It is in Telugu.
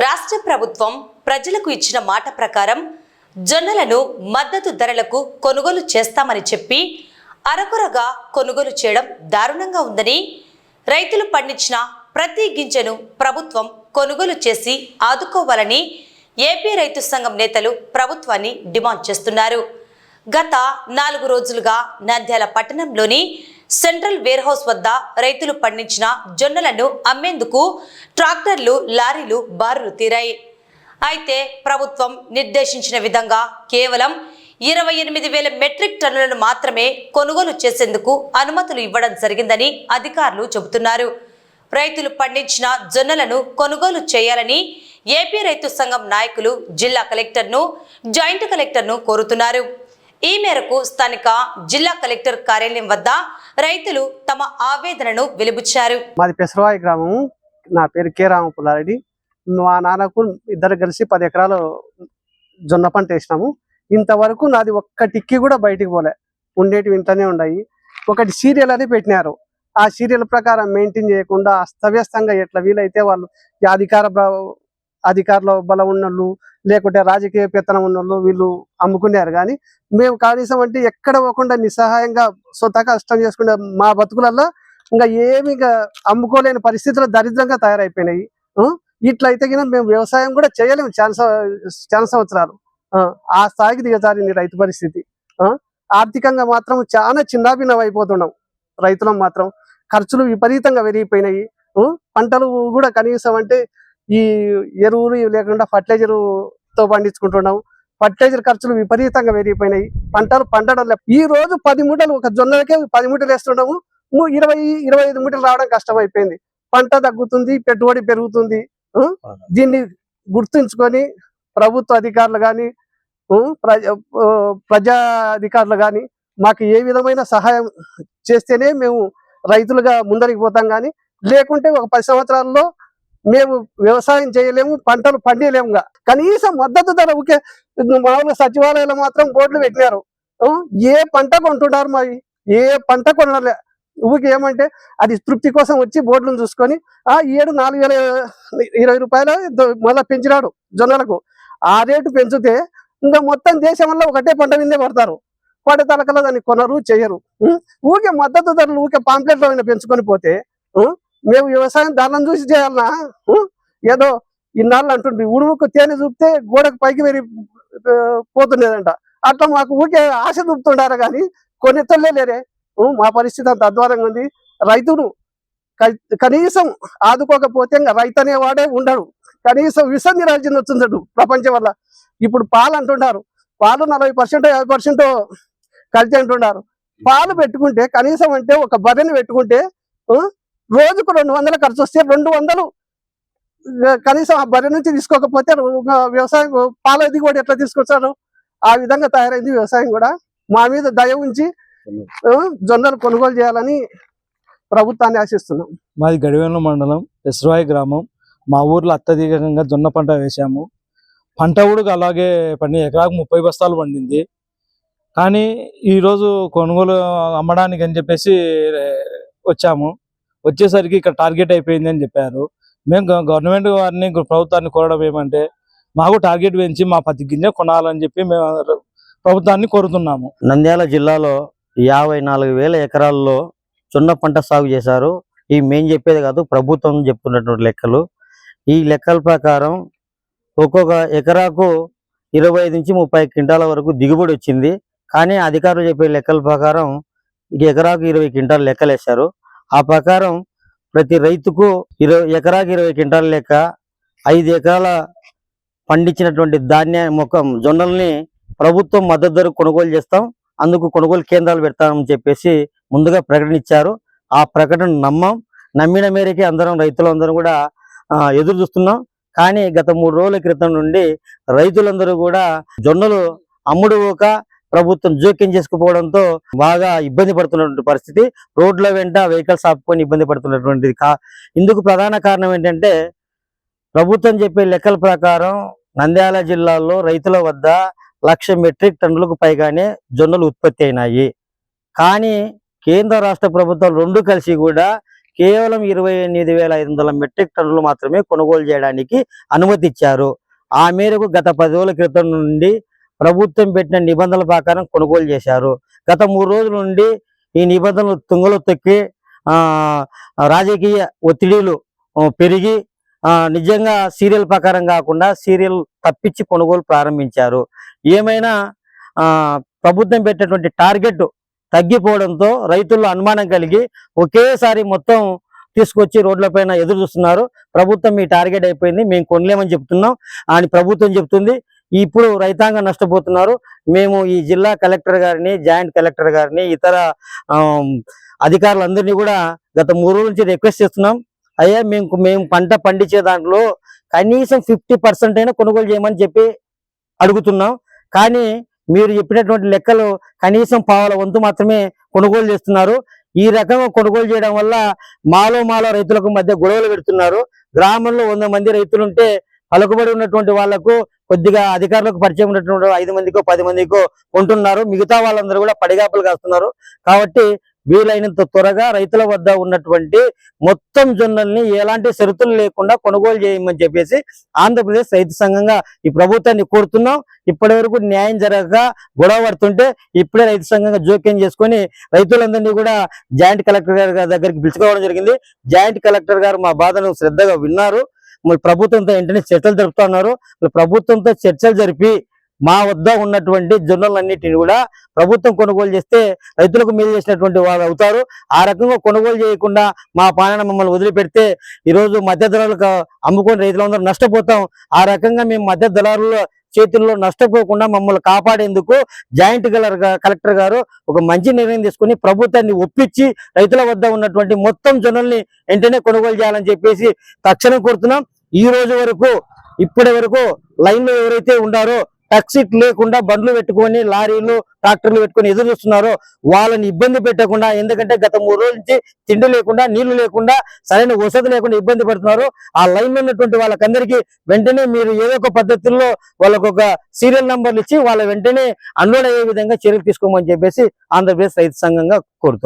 రాష్ట్ర ప్రభుత్వం ప్రజలకు ఇచ్చిన మాట ప్రకారం జొన్నలను మద్దతు ధరలకు కొనుగోలు చేస్తామని చెప్పి అరకొరగా కొనుగోలు చేయడం దారుణంగా ఉందని, రైతులు పండించిన ప్రతి గింజను ప్రభుత్వం కొనుగోలు చేసి ఆదుకోవాలని ఏపీ రైతు సంఘం నేతలు ప్రభుత్వాన్ని డిమాండ్ చేస్తున్నారు. గత 4 రోజులుగా నంద్యాల పట్టణంలోని సెంట్రల్ వేర్ హౌస్ వద్ద రైతులు పండించిన జొన్నలను అమ్మేందుకు ట్రాక్టర్లు, లారీలు బారులు తీరాయి. అయితే ప్రభుత్వం నిర్దేశించిన విధంగా కేవలం 28,000 మెట్రిక్ టన్నులను మాత్రమే కొనుగోలు చేసేందుకు అనుమతులు ఇవ్వడం జరిగిందని అధికారులు చెబుతున్నారు. రైతులు పండించిన జొన్నలను కొనుగోలు చేయాలని ఏపీ రైతు సంఘం నాయకులు జిల్లా కలెక్టర్ను, జాయింట్ కలెక్టర్ను కోరుతున్నారు. ఈ మేరకు స్థానిక జిల్లా కలెక్టర్ కార్యాలయం వద్ద రైతులు తమ ఆవేదనను వెలిబుచ్చారు. మాది పెసరవాయి గ్రామము. నా పేరు కె రామపుల్లారెడ్డి. మా నాన్నకు ఇద్దరు కలిసి 10 ఎకరాలు జొన్న పంట వేసినాము. ఇంతవరకు నాది ఒక్క టిక్కి కూడా బయటికి పోలే, ఉండేటివి ఇంట్లోనే ఉన్నాయి. ఒకటి సీరియల్ అని పెట్టినారు. ఆ సీరియల్ ప్రకారం మెయింటైన్ చేయకుండా అస్తవ్యస్తంగా ఎట్లా వీలైతే వాళ్ళు అధికారుల బలం ఉన్నోళ్ళు, లేకుంటే రాజకీయ పెత్తనం ఉన్నోళ్ళు వీళ్ళు అమ్ముకున్నారు. కానీ మేము కనీసం అంటే ఎక్కడ పోకుండా నిస్సహాయంగా సొంత కష్టం చేసుకుంటే మా బతుకులలో ఇంకా ఏమి అమ్ముకోలేని పరిస్థితులు దరిద్రంగా తయారైపోయినాయి. ఇట్లయితే కింద మేము వ్యవసాయం కూడా చేయలేము. చాలా సంవత్సరాలు ఆ స్థాయికి దిగజారింది రైతు పరిస్థితి. ఆర్థికంగా మాత్రం చాలా చిన్నాభిన్నం అయిపోతున్నాం. రైతులం మాత్రం ఖర్చులు విపరీతంగా పెరిగిపోయినాయి. పంటలు కూడా కనీసం అంటే ఈ ఎరువులు లేకుండా ఫర్టిలైజర్తో పండించుకుంటున్నాం. ఫర్టిలైజర్ ఖర్చులు విపరీతంగా పెరిగిపోయినాయి. పంటలు పండడం లేదు. ఈ రోజు 10 మూటలు, ఒక జొన్నలకే 10 మూటలు వేస్తున్నాము. 20-25 మూటలు రావడం కష్టమైపోయింది. పంట తగ్గుతుంది, పెట్టుబడి పెరుగుతుంది. దీన్ని గుర్తుంచుకొని ప్రభుత్వ అధికారులు కానీ, ప్రజా అధికారులు కానీ మాకు ఏ విధమైన సహాయం చేస్తేనే మేము రైతులుగా ముందరికి పోతాం. కానీ లేకుంటే ఒక 10 సంవత్సరాల్లో మేము వ్యవసాయం చేయలేము, పంటలు పండియలేము. కనీసం మద్దతు ధర ఊకే మామూలుగా సచివాలయాలు మాత్రం బోర్డులు పెట్టినారు. ఏ పంట కొంటున్నారు, మరి ఏ పంట కొనలే. ఊరికి ఏమంటే అది తృప్తి కోసం వచ్చి బోర్డులను చూసుకొని ఈ ఏడు 4,020 రూపాయలు మళ్ళీ పెంచినాడు జొన్నలకు. ఆ రేటు పెంచితే ఇంకా మొత్తం దేశంలో ఒకటే పంట మీదే పడతారు. పడే తలకల్లో దాన్ని కొనరు, చేయరు. ఊకే మద్దతు ధరలు ఊకే పాంప్లెట్లో పెంచుకొని పోతే మేము వ్యవసాయం దానిని చూసి చేయాలన్నా? ఏదో ఇన్నాళ్ళు అంటుండ్రి ఉడుముకు తేనె చూపితే గోడకు పైకి పోతుండేదంట. అట్లా మాకు ఊకే ఆశ చూపుతుండారు కానీ కొన్నితలే లేరే. మా పరిస్థితి అంత అధ్వానంగా ఉంది. రైతును కనీసం ఆదుకోకపోతే రైతు అనేవాడే ఉండడు. కనీసం విసంధి రాజ్యం వచ్చిందడు ప్రపంచం వల్ల. ఇప్పుడు పాలు అంటున్నారు, పాలు 40% 50% కలిసి అంటున్నారు. పాలు పెట్టుకుంటే కనీసం అంటే ఒక బర్రెని పెట్టుకుంటే రోజుకు 200 ఖర్చు వస్తే 200 కనీసం ఆ బర్రె నుంచి తీసుకోకపోతే వ్యవసాయం పాల దిగుబడి ఎట్లా తీసుకొచ్చారు? ఆ విధంగా తయారైంది వ్యవసాయం కూడా. మా మీద దయ ఉంచి జొన్నలు కొనుగోలు చేయాలని ప్రభుత్వాన్ని ఆశిస్తున్నాం. మాది గడివేల మండలం, పెసరవాయి గ్రామం. మా ఊర్లో అత్యధికంగా జొన్న పంట వేసాము. పంట కూడా అలాగే ఎకరాకు 30 బస్తాలు పండింది. కానీ ఈరోజు కొనుగోలు అమ్మడానికి అని చెప్పేసి వచ్చాము. వచ్చేసరికి ఇక్కడ టార్గెట్ అయిపోయింది అని చెప్పారు. మేము గవర్నమెంట్ వారిని, ప్రభుత్వాన్ని కోరడం ఏమంటే మాకు టార్గెట్ పెంచి మా 10 గింజ కొనాలని చెప్పి మేము ప్రభుత్వాన్ని కోరుతున్నాము. నంద్యాల జిల్లాలో 54,000 ఎకరాల్లో జొన్న పంట సాగు చేశారు. ఈ మేము చెప్పేది కాదు, ప్రభుత్వం చెప్తున్నటువంటి లెక్కలు. ఈ లెక్కల ప్రకారం ఒక్కొక్క ఎకరాకు 25 నుంచి 30 క్వింటాల వరకు దిగుబడి వచ్చింది. కానీ అధికారులు చెప్పే లెక్కల ప్రకారం ఎకరాకు 20 క్వింటాలు లెక్కలేశారు. ఆ ప్రకారం ప్రతి రైతుకు ఎకరాకు 20 క్వింటాల లెక్క 5 ఎకరాల పండించినటువంటి జొన్నల్ని ప్రభుత్వం మద్దతు ధర కొనుగోలు చేస్తాం, అందుకు కొనుగోలు కేంద్రాలు పెడతామని చెప్పేసి ముందుగా ప్రకటన ఇచ్చారు. ఆ ప్రకటన నమ్మిన మేరకే అందరం రైతులందరూ కూడా ఎదురు చూస్తున్నాం. కానీ గత 3 రోజుల క్రితం నుండి రైతులందరూ కూడా జొన్నలు అమ్ముడుపోక ప్రభుత్వం జోక్యం చేసుకుపోవడంతో బాగా ఇబ్బంది పడుతున్నటువంటి పరిస్థితి. రోడ్ల వెంట వెహికల్స్ ఆపుకొని ఇబ్బంది పడుతున్నటువంటిది. ఇందుకు ప్రధాన కారణం ఏంటంటే ప్రభుత్వం చెప్పే లెక్కల ప్రకారం నంద్యాల జిల్లాలో రైతుల వద్ద 1,00,000 మెట్రిక్ టన్నులకు పైగానే జొన్నలు ఉత్పత్తి అయినాయి. కానీ కేంద్ర రాష్ట్ర ప్రభుత్వాలు 2 కలిసి కూడా కేవలం 28,500 మెట్రిక్ టన్నులు మాత్రమే కొనుగోలు చేయడానికి అనుమతి ఇచ్చారు. ఆ మేరకు గత 10 రోజుల క్రితం నుండి ప్రభుత్వం పెట్టిన నిబంధనల ప్రకారం కొనుగోలు చేశారు. గత 3 రోజుల నుండి ఈ నిబంధనలు తుంగలో తొక్కి రాజకీయ ఒత్తిడిలు పెరిగి నిజంగా సీరియల్ ప్రకారం కాకుండా సీరియల్ తప్పించి కొనుగోలు ప్రారంభించారు. ఏమైనా ప్రభుత్వం పెట్టినటువంటి టార్గెట్ తగ్గిపోవడంతో రైతుల్లో అనుమానం కలిగి ఒకేసారి మొత్తం తీసుకొచ్చి రోడ్లపైన ఎదురు చూస్తున్నారు. ప్రభుత్వం మీ టార్గెట్ అయిపోయింది, మేము కొనలేమని చెప్తున్నాం అని ప్రభుత్వం చెప్తుంది. ఇప్పుడు రైతాంగం నష్టపోతున్నారు. మేము ఈ జిల్లా కలెక్టర్ గారిని, జాయింట్ కలెక్టర్ గారిని, ఇతర అధికారులందరినీ కూడా గత 3 రోజుల నుంచి రిక్వెస్ట్ చేస్తున్నాం. అయ్యా మేము పంట పండించే దాంట్లో కనీసం 50% అయినా కొనుగోలు చేయమని చెప్పి అడుగుతున్నాం. కానీ మీరు చెప్పినటువంటి లెక్కలు కనీసం పావుల వంతు మాత్రమే కొనుగోలు చేస్తున్నారు. ఈ రకంగా కొనుగోలు చేయడం వల్ల మాలో రైతులకు మధ్య గొడవలు పెడుతున్నారు. గ్రామంలో 100 మంది రైతులుంటే పలుకుబడి ఉన్నటువంటి వాళ్లకు కొద్దిగా అధికారులకు పరిచయం ఉన్నటువంటి 5 మందికో 10 మందికో ఉంటున్నారు. మిగతా వాళ్ళందరూ కూడా పడిగాపులు కాస్తున్నారు. కాబట్టి వీలైనంత త్వరగా రైతుల వద్ద ఉన్నటువంటి మొత్తం జొన్నల్ని ఎలాంటి షరతులు లేకుండా కొనుగోలు చేయమని చెప్పేసి ఆంధ్రప్రదేశ్ రైతు సంఘంగా ఈ ప్రభుత్వాన్ని కోరుతున్నాం. ఇప్పటి వరకు న్యాయం జరగక గొడవ పడుతుంటే ఇప్పుడే రైతు సంఘంగా జోక్యం చేసుకొని రైతులందరినీ కూడా జాయింట్ కలెక్టర్ గారి దగ్గరికి పిలుచుకోవడం జరిగింది. జాయింట్ కలెక్టర్ గారు మా బాధను శ్రద్ధగా విన్నారు. మరి ప్రభుత్వంతో వెంటనే చర్చలు జరుపుతున్నారు. ప్రభుత్వంతో చర్చలు జరిపి మా వద్ద ఉన్నటువంటి జొన్నలన్నిటిని కూడా ప్రభుత్వం కొనుగోలు చేస్తే రైతులకు మేలు చేసినటువంటి వాళ్ళు అవుతారు. ఆ రకంగా కొనుగోలు చేయకుండా మా పాలన మమ్మల్ని వదిలిపెడితే ఈరోజు మధ్య దళాలకు అమ్ముకొని రైతులందరూ నష్టపోతాం. ఆ రకంగా మేము మధ్య దళారుల చేతుల్లో నష్టపోకుండా మమ్మల్ని కాపాడేందుకు జాయింట్ కలెక్టర్ గారు ఒక మంచి నిర్ణయం తీసుకుని ప్రభుత్వాన్ని ఒప్పించి రైతుల వద్ద ఉన్నటువంటి మొత్తం జొన్నల్ని వెంటనే కొనుగోలు చేయాలని చెప్పేసి తక్షణం కోరుతున్నాం. ఈ రోజు వరకు ఇప్పటి వరకు లైన్లో ఎవరైతే ఉండారో టాక్సీట్ లేకుండా బండ్లు పెట్టుకొని లారీలు ట్రాక్టర్లు పెట్టుకొని ఎదురు చూస్తున్నారో వాళ్ళని ఇబ్బంది పెట్టకుండా, ఎందుకంటే గత 3 రోజుల నుంచి తిండి లేకుండా, నీళ్లు లేకుండా, సరైన వసతి లేకుండా ఇబ్బంది పడుతున్నారు. ఆ లైన్ లో ఉన్నటువంటి వాళ్ళకందరికీ వెంటనే మీరు ఏదో ఒక పద్ధతుల్లో వాళ్ళకు ఒక సీరియల్ నంబర్లు ఇచ్చి వాళ్ళ వెంటనే అన్లోడ్ అయ్యే విధంగా చర్యలు తీసుకోమని చెప్పేసి ఆంధ్రప్రదేశ్ రైతు సంఘంగా కోరుతున్నాం.